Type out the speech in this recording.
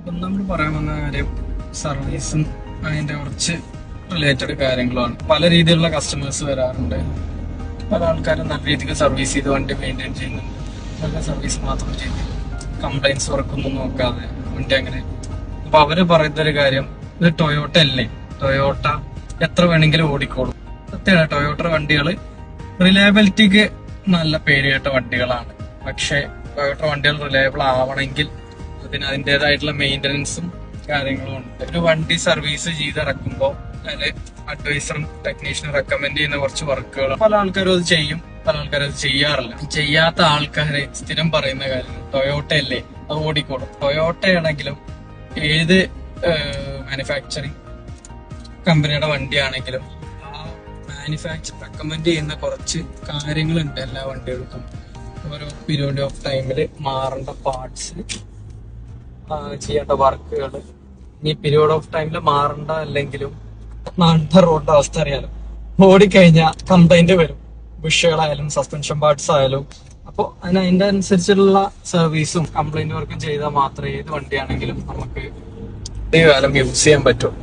ഇപ്പം നമ്മൾ പറയാൻ വന്ന കാര്യം സർവീസും അതിന്റെ കുറച്ച് റിലേറ്റഡ് കാര്യങ്ങളാണ്. പല രീതിയിലുള്ള കസ്റ്റമേഴ്സ് വരാറുണ്ട്. പല ആൾക്കാരും നല്ല രീതിക്ക് സർവീസ് ചെയ്ത് വണ്ടി മെയിൻറ്റെയിൻ ചെയ്യുന്നുണ്ട്. നല്ല സർവീസ് മാത്രം ചെയ്ത് കംപ്ലൈൻസ് വർക്കൊന്നും നോക്കാതെ വണ്ടി അങ്ങനെ. അപ്പൊ അവര് പറയുന്ന ഒരു കാര്യം, ഇത് ടൊയോട്ട അല്ലേ, ടൊയോട്ട എത്ര വേണമെങ്കിലും ഓടിക്കോളും. സത്യമാണ്, ടൊയോട്ട വണ്ടികൾ റിലയബിലിറ്റിക്ക് നല്ല പേരുകേട്ട വണ്ടികളാണ്. പക്ഷെ ടൊയോട്ട വണ്ടികൾ റിലയബിൾ ആവണമെങ്കിൽ അതിൻ്റെതായിട്ടുള്ള മെയിൻ്റനൻസും കാര്യങ്ങളും ഉണ്ട്. ഒരു വണ്ടി സർവീസ് ചെയ്തിറക്കുമ്പോൾ അതില് അഡ്വൈസറും ടെക്നീഷ്യനും റെക്കമെൻഡ് ചെയ്യുന്ന കുറച്ച് വർക്കുകൾ പല ആൾക്കാരും അത് ചെയ്യും, പല ആൾക്കാരും അത് ചെയ്യാറില്ല. ചെയ്യാത്ത ആൾക്കാരെ സ്ഥിരം പറയുന്ന കാര്യം, ടൊയോട്ട അല്ലേ അത് ഓടിക്കോളും. ടൊയോട്ട ആണെങ്കിലും ഏത് മാനുഫാക്ചറിങ് കമ്പനിയുടെ വണ്ടിയാണെങ്കിലും ആ മാനുഫാക്ചർ റെക്കമെൻഡ് ചെയ്യുന്ന കുറച്ച് കാര്യങ്ങളുണ്ട് എല്ലാ വണ്ടികൾക്കും. ഓരോ പീരിയഡ് ഓഫ് ടൈമിൽ മാറേണ്ട പാർട്സ്, ചെയ്യേണ്ട വർക്കുകൾ. ഈ പീരിയഡ് ഓഫ് ടൈമിൽ മാറേണ്ട അല്ലെങ്കിലും നാളത്തെ റോഡിന്റെ അവസ്ഥ അറിയാലോ, ഓടിക്കഴിഞ്ഞാൽ കംപ്ലൈന്റ് വരും. ബുഷുകളായാലും സസ്പെൻഷൻ പാർട്സ് ആയാലും. അപ്പോൾ അതിന്റെ അനുസരിച്ചുള്ള സർവീസും കംപ്ലൈന്റ് വർക്കും ചെയ്താൽ മാത്രമേ ഏത് വണ്ടിയാണെങ്കിലും നമുക്ക് കാലം യൂസ് ചെയ്യാൻ പറ്റും.